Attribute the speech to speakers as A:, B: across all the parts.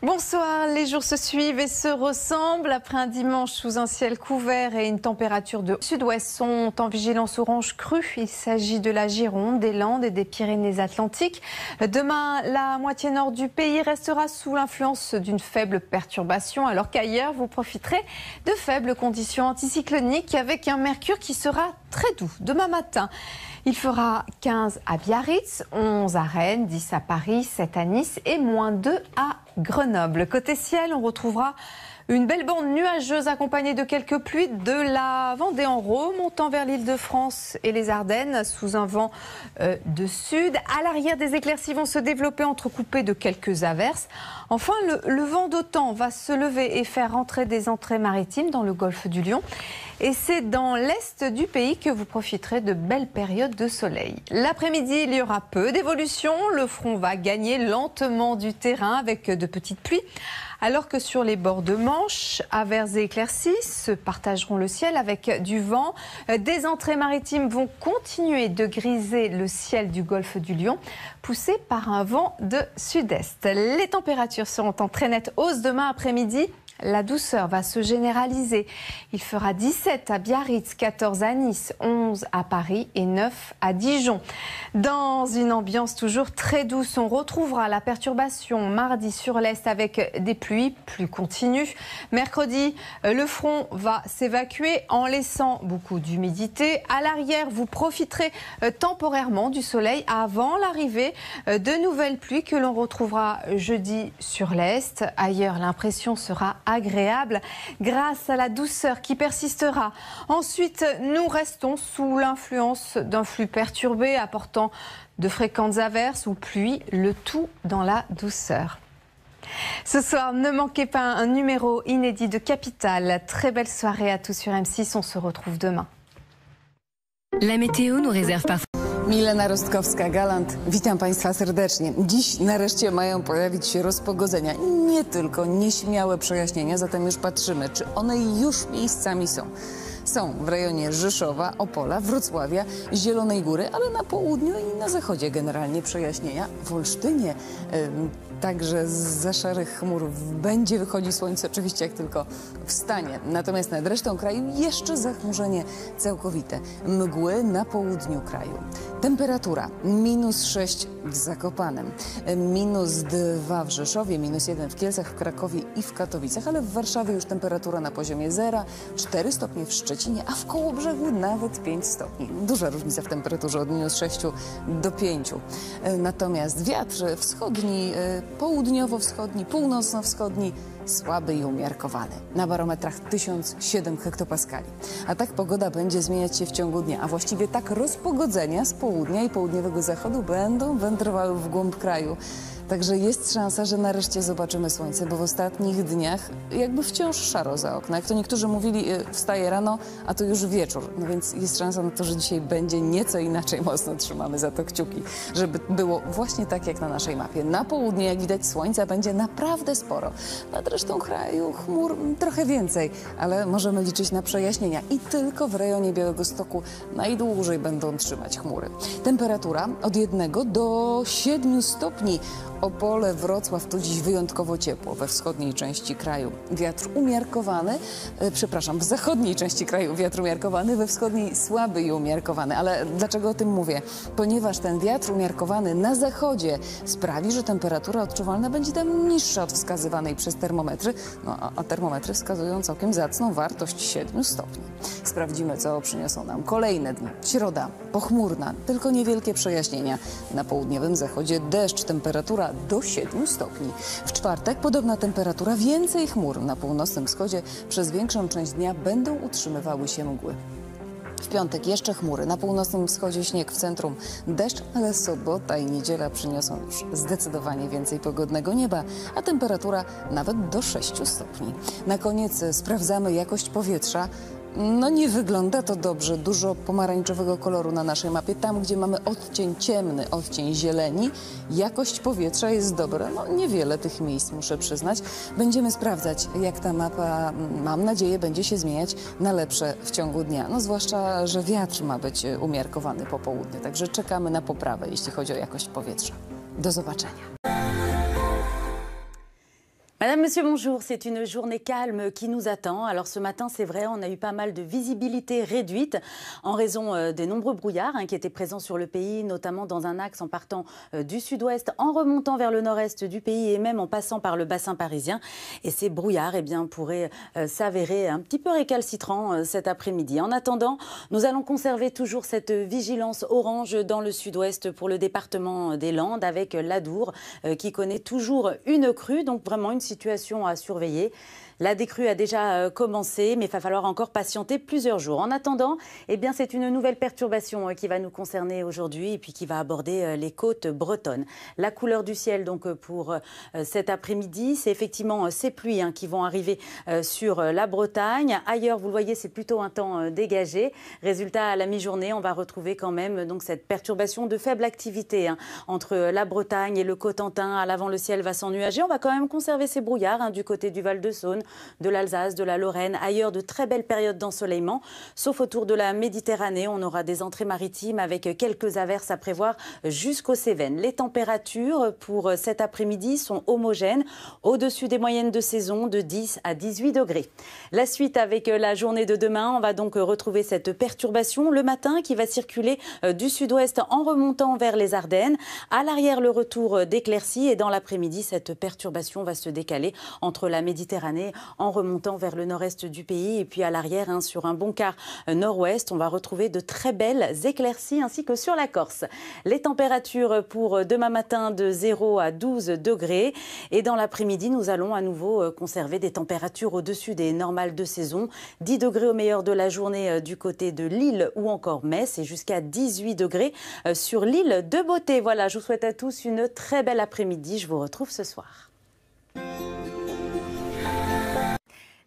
A: Bonsoir, les jours se suivent et se ressemblent. Après un dimanche sous un ciel couvert et une température de sud-ouest sont en vigilance orange crue. Il s'agit de la Gironde, des Landes et des Pyrénées-Atlantiques. Demain, la moitié nord du pays restera sous l'influence d'une faible perturbation, alors qu'ailleurs, vous profiterez de faibles conditions anticycloniques avec un mercure qui sera très doux. Demain matin, il fera 15 à Biarritz, 11 à Rennes, 10 à Paris, 7 à Nice et moins 2 à Grenoble. Côté ciel, on retrouvera une belle bande nuageuse accompagnée de quelques pluies de la Vendée en remontant vers l'Île-de-France et les Ardennes sous un vent de sud. À l'arrière, des éclaircies vont se développer entrecoupées de quelques averses. Enfin, le vent d'OTAN va se lever et faire rentrer des entrées maritimes dans le golfe du Lion. Et c'est dans l'est du pays que vous profiterez de belles périodes de soleil. L'après-midi, il y aura peu d'évolution. Le front va gagner lentement du terrain avec de petites pluies. Alors que sur les bords de Manche, averses et éclaircies se partageront le ciel avec du vent. Des entrées maritimes vont continuer de griser le ciel du golfe du Lion, poussées par un vent de sud-est. Les températures seront en très nette hausse demain après-midi. La douceur va se généraliser. Il fera 17 à Biarritz, 14 à Nice, 11 à Paris et 9 à Dijon. Dans une ambiance toujours très douce, on retrouvera la perturbation mardi sur l'Est avec des pluies plus continues. Mercredi, le front va s'évacuer en laissant beaucoup d'humidité. À l'arrière, vous profiterez temporairement du soleil avant l'arrivée de nouvelles pluies que l'on retrouvera jeudi sur l'Est. Ailleurs, l'impression sera agréable grâce à la douceur qui persistera. Ensuite, nous restons sous l'influence d'un flux perturbé apportant de fréquentes averses ou pluies, le tout dans la douceur. Ce soir, ne manquez pas un numéro inédit de Capital. Très belle soirée à tous sur M6. On se retrouve demain.
B: La météo nous réserve parfois.
C: Milena Rostkowska-Galant, witam Państwa serdecznie. Dziś nareszcie mają pojawić się rozpogodzenia. Nie tylko nieśmiałe przejaśnienia, zatem już patrzymy, czy one już miejscami są. Są w rejonie Rzeszowa, Opola, Wrocławia, Zielonej Góry, ale na południu i na zachodzie generalnie przejaśnienia. W Olsztynie także zza szarych chmur będzie wychodzić słońce, oczywiście jak tylko wstanie. Natomiast nad resztą kraju jeszcze zachmurzenie całkowite. Mgły na południu kraju. Temperatura -6 w Zakopanem, -2 w Rzeszowie, -1 w Kielcach, w Krakowie i w Katowicach, ale w Warszawie już temperatura na poziomie 0, 4 stopnie w Szczecinie, a w Kołobrzegu nawet 5 stopni. Duża różnica w temperaturze od -6 do 5. Natomiast wiatr wschodni, południowo-wschodni, północno-wschodni słaby i umiarkowany. Na barometrach 1007 hektopaskali. A tak pogoda będzie zmieniać się w ciągu dnia, a właściwie tak rozpogodzenia z południa i południowego zachodu będą wędrowały w głąb kraju. Także jest szansa, że nareszcie zobaczymy słońce, bo w ostatnich dniach jakby wciąż szaro za okna. Jak to niektórzy mówili, wstaje rano, a to już wieczór. No więc jest szansa na to, że dzisiaj będzie nieco inaczej. Mocno trzymamy za to kciuki, żeby było właśnie tak jak na naszej mapie. Na południe, jak widać, słońca będzie naprawdę sporo. Nad resztą kraju chmur trochę więcej, ale możemy liczyć na przejaśnienia. I tylko w rejonie Białegostoku najdłużej będą trzymać chmury. Temperatura od 1 do 7 stopni. Opole, Wrocław to dziś wyjątkowo ciepło we wschodniej części kraju. Wiatr umiarkowany, w zachodniej części kraju wiatr umiarkowany, we wschodniej słaby i umiarkowany. Ale dlaczego o tym mówię? Ponieważ ten wiatr umiarkowany na zachodzie sprawi, że temperatura odczuwalna będzie tam niższa od wskazywanej przez termometry, a termometry wskazują całkiem zacną wartość 7 stopni. Sprawdzimy, co przyniosą nam kolejne dni. Środa pochmurna, tylko niewielkie przejaśnienia. Na południowym zachodzie deszcz, temperatura do 7 stopni. W czwartek podobna temperatura, więcej chmur. Na północnym wschodzie przez większą część dnia będą utrzymywały się mgły. W piątek jeszcze chmury, na północnym wschodzie śnieg, w centrum deszcz, ale sobota i niedziela przyniosą już zdecydowanie więcej pogodnego nieba, a temperatura nawet do 6 stopni. Na koniec sprawdzamy jakość powietrza. No nie wygląda to dobrze. Dużo pomarańczowego koloru na naszej mapie. Tam, gdzie mamy odcień ciemny, odcień zieleni, jakość powietrza jest dobra. No niewiele tych miejsc, muszę przyznać. Będziemy sprawdzać, jak ta mapa, mam nadzieję, będzie się zmieniać na lepsze w ciągu dnia. No zwłaszcza, że wiatr ma być umiarkowany po południu. Także czekamy na poprawę, jeśli chodzi o jakość powietrza. Do zobaczenia.
D: Madame, monsieur, bonjour. C'est une journée calme qui nous attend. Alors ce matin, c'est vrai, on a eu pas mal de visibilité réduite en raison des nombreux brouillards qui étaient présents sur le pays, notamment dans un axe en partant du sud-ouest, en remontant vers le nord-est du pays et même en passant par le bassin parisien. Et ces brouillards pourraient s'avérer un petit peu récalcitrants cet après-midi. En attendant, nous allons conserver toujours cette vigilance orange dans le sud-ouest pour le département des Landes avec l'Adour qui connaît toujours une crue, donc vraiment une situation à surveiller. La décrue a déjà commencé, mais il va falloir encore patienter plusieurs jours. En attendant, c'est une nouvelle perturbation qui va nous concerner aujourd'hui et puis qui va aborder les côtes bretonnes. La couleur du ciel donc pour cet après-midi, c'est effectivement ces pluies qui vont arriver sur la Bretagne. Ailleurs, vous le voyez, c'est plutôt un temps dégagé. Résultat, à la mi-journée, on va retrouver quand même donc cette perturbation de faible activité entre la Bretagne et le Cotentin. À l'avant, le ciel va s'ennuager. On va quand même conserver ces brouillards du côté du Val-de-Saône, de l'Alsace, de la Lorraine. Ailleurs, de très belles périodes d'ensoleillement, sauf autour de la Méditerranée. On aura des entrées maritimes avec quelques averses à prévoir jusqu'aux Cévennes. Les températures pour cet après-midi sont homogènes, au-dessus des moyennes de saison de 10 à 18 degrés. La suite avec la journée de demain, on va donc retrouver cette perturbation le matin qui va circuler du sud-ouest en remontant vers les Ardennes. À l'arrière, le retour d'éclaircies et dans l'après-midi, cette perturbation va se décaler entre la Méditerranée en remontant vers le nord-est du pays et puis à l'arrière, sur un bon quart nord-ouest, on va retrouver de très belles éclaircies ainsi que sur la Corse. Les températures pour demain matin de 0 à 12 degrés et dans l'après-midi, nous allons à nouveau conserver des températures au-dessus des normales de saison. 10 degrés au meilleur de la journée du côté de Lille ou encore Metz et jusqu'à 18 degrés sur l'île de Beauté. Voilà, je vous souhaite à tous une très belle après-midi. Je vous retrouve ce soir.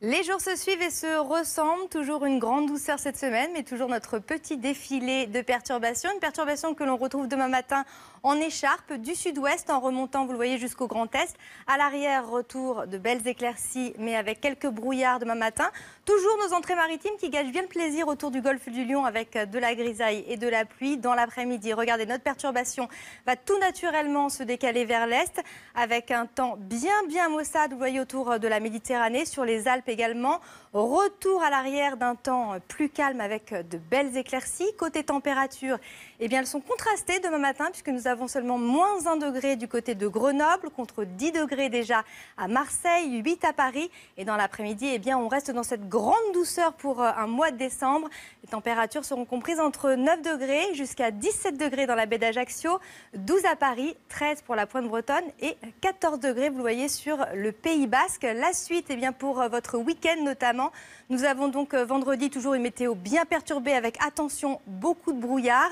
A: Les jours se suivent et se ressemblent. Toujours une grande douceur cette semaine, mais toujours notre petit défilé de perturbations. Une perturbation que l'on retrouve demain matin en écharpe du sud-ouest en remontant, vous le voyez, jusqu'au Grand Est. À l'arrière, retour de belles éclaircies, mais avec quelques brouillards demain matin. Toujours nos entrées maritimes qui gâchent bien le plaisir autour du golfe du Lion avec de la grisaille et de la pluie dans l'après-midi. Regardez, notre perturbation va tout naturellement se décaler vers l'est avec un temps bien maussade, vous voyez, autour de la Méditerranée, sur les Alpes également. Retour à l'arrière d'un temps plus calme avec de belles éclaircies. Côté température, elles sont contrastées demain matin puisque nous avons seulement moins 1 degré du côté de Grenoble contre 10 degrés déjà à Marseille, 8 à Paris. Et dans l'après-midi, on reste dans cette grande douceur pour un mois de décembre. Les températures seront comprises entre 9 degrés jusqu'à 17 degrés dans la baie d'Ajaccio, 12 à Paris, 13 pour la Pointe bretonne et 14 degrés, vous le voyez, sur le Pays Basque. La suite, pour votre week-end notamment, nous avons donc vendredi toujours une météo bien perturbée avec, attention, beaucoup de brouillard.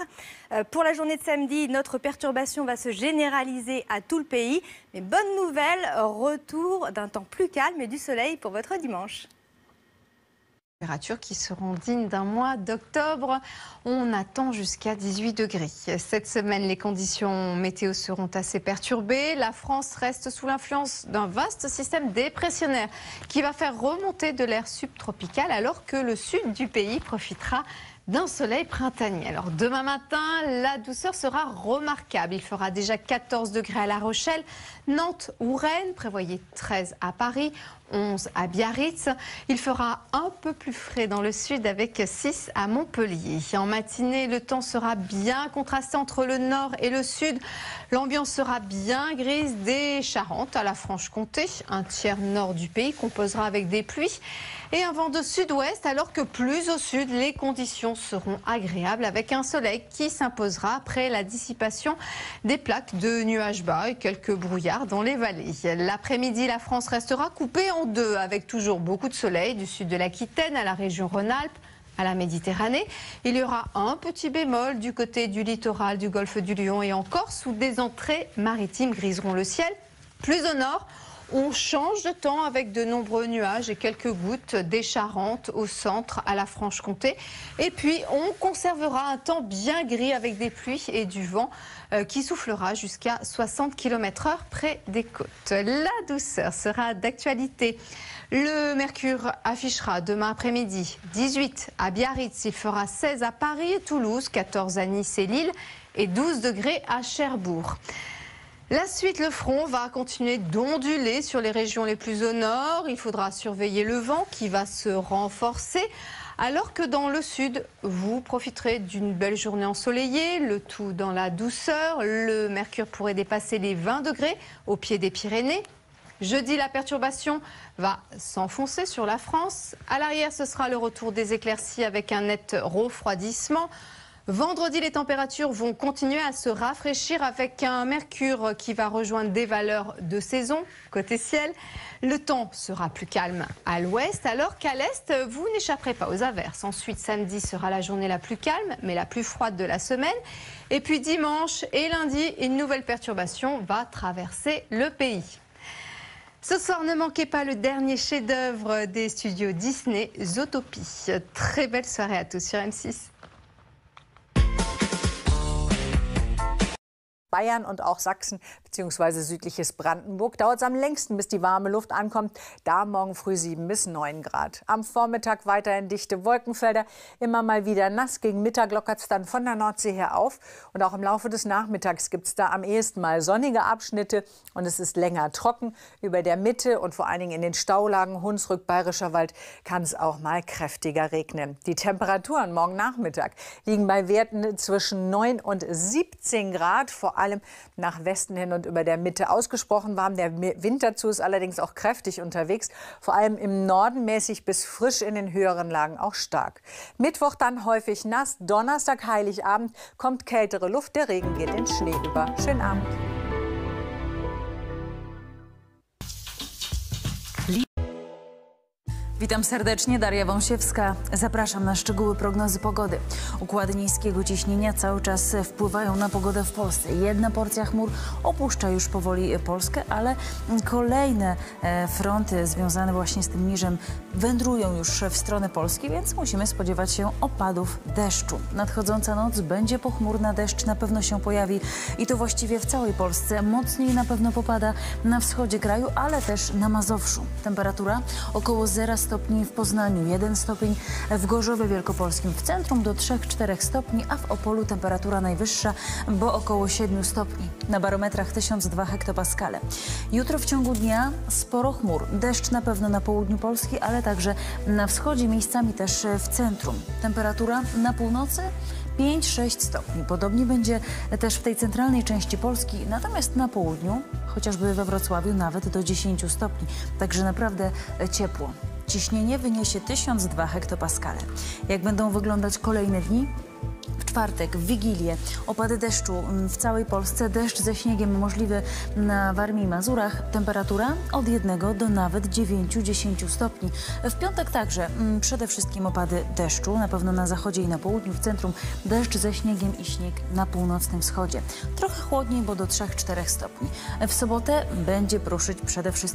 A: Pour la journée de samedi, notre perturbation va se généraliser à tout le pays. Mais bonne nouvelle, retour d'un temps plus calme et du soleil pour votre dimanche. Températures qui seront dignes d'un mois d'octobre. On attend jusqu'à 18 degrés. Cette semaine, les conditions météo seront assez perturbées. La France reste sous l'influence d'un vaste système dépressionnaire qui va faire remonter de l'air subtropical alors que le sud du pays profitera d'un soleil printanier. Alors demain matin, la douceur sera remarquable. Il fera déjà 14 degrés à La Rochelle, Nantes ou Rennes. Prévoyez 13 à Paris, 11 à Biarritz. Il fera un peu plus frais dans le sud avec 6 à Montpellier. En matinée, le temps sera bien contrasté entre le nord et le sud. L'ambiance sera bien grise des Charentes à la Franche-Comté. Un tiers nord du pays composera avec des pluies et un vent de sud-ouest, alors que plus au sud, les conditions seront agréables avec un soleil qui s'imposera après la dissipation des plaques de nuages bas et quelques brouillards dans les vallées. L'après-midi, la France restera coupée en deux avec toujours beaucoup de soleil du sud de l'Aquitaine à la région Rhône-Alpes, à la Méditerranée. Il y aura un petit bémol du côté du littoral du golfe du Lion et en Corse où des entrées maritimes griseront le ciel. Plus au nord, on change de temps avec de nombreux nuages et quelques gouttes des Charentes au centre à la Franche-Comté. Et puis, on conservera un temps bien gris avec des pluies et du vent qui soufflera jusqu'à 60 km/h près des côtes. La douceur sera d'actualité. Le mercure affichera demain après-midi 18 à Biarritz, il fera 16 à Paris et Toulouse, 14 à Nice et Lille et 12 degrés à Cherbourg. La suite, le front va continuer d'onduler sur les régions les plus au nord. Il faudra surveiller le vent qui va se renforcer. Alors que dans le sud, vous profiterez d'une belle journée ensoleillée, le tout dans la douceur. Le mercure pourrait dépasser les 20 degrés au pied des Pyrénées. Jeudi, la perturbation va s'enfoncer sur la France. À l'arrière, ce sera le retour des éclaircies avec un net refroidissement. Vendredi, les températures vont continuer à se rafraîchir avec un mercure qui va rejoindre des valeurs de saison côté ciel. Le temps sera plus calme à l'ouest, alors qu'à l'est, vous n'échapperez pas aux averses. Ensuite, samedi sera la journée la plus calme, mais la plus froide de la semaine. Et puis dimanche et lundi, une nouvelle perturbation va traverser le pays. Ce soir, ne manquez pas le dernier chef-d'œuvre des studios Disney, Zootopie. Très belle soirée à tous sur M6.
E: Bayern und auch Sachsen bzw. südliches Brandenburg dauert es am längsten, bis die warme Luft ankommt. Da morgen früh 7 bis 9 Grad. Am Vormittag weiterhin dichte Wolkenfelder, immer mal wieder nass. Gegen Mittag lockert es dann von der Nordsee her auf. Und auch im Laufe des Nachmittags gibt es da am ehesten mal sonnige Abschnitte. Und es ist länger trocken. Über der Mitte und vor allen Dingen in den Staulagen Hunsrück, Bayerischer Wald kann es auch mal kräftiger regnen. Die Temperaturen morgen Nachmittag liegen bei Werten zwischen 9 und 17 Grad. Vor allem nach Westen hin und über der Mitte ausgesprochen warm. Der Wind dazu ist allerdings auch kräftig unterwegs. Vor allem im Norden mäßig bis frisch, in den höheren Lagen auch stark. Mittwoch dann häufig nass. Donnerstag, Heiligabend, kommt kältere Luft. Der Regen geht in Schnee über. Schönen Abend.
D: Witam serdecznie, Daria Wąsiewska. Zapraszam na szczegóły prognozy pogody. Układy niskiego ciśnienia cały czas wpływają na pogodę w Polsce. Jedna porcja chmur opuszcza już powoli Polskę, ale kolejne fronty związane właśnie z tym niżem wędrują już w stronę Polski, więc musimy spodziewać się opadów deszczu. Nadchodząca noc będzie pochmurna, deszcz na pewno się pojawi i to właściwie w całej Polsce. Mocniej na pewno popada na wschodzie kraju, ale też na Mazowszu. Temperatura około 0 stopni w Poznaniu, 1 stopień w Gorzowie Wielkopolskim, w centrum do 3-4 stopni, a w Opolu temperatura najwyższa, bo około 7 stopni. Na barometrach 1002 hektopaskale. Jutro w ciągu dnia sporo chmur. Deszcz na pewno na południu Polski, ale także na wschodzie, miejscami też w centrum. Temperatura na północy 5-6 stopni. Podobnie będzie też w tej centralnej części Polski, natomiast na południu, chociażby we Wrocławiu, nawet do 10 stopni. Także naprawdę ciepło. Ciśnienie wyniesie 1002 hektopaskale. Jak będą wyglądać kolejne dni? W czwartek, w Wigilię, opady deszczu w całej Polsce, deszcz ze śniegiem możliwy na Warmii i Mazurach. Temperatura od 1 do nawet 9-10 stopni. W piątek także przede wszystkim opady deszczu, na pewno na zachodzie i na południu, w centrum deszcz ze śniegiem i śnieg na północnym wschodzie. Trochę chłodniej, bo do 3-4 stopni. W sobotę będzie pruszyć przede wszystkim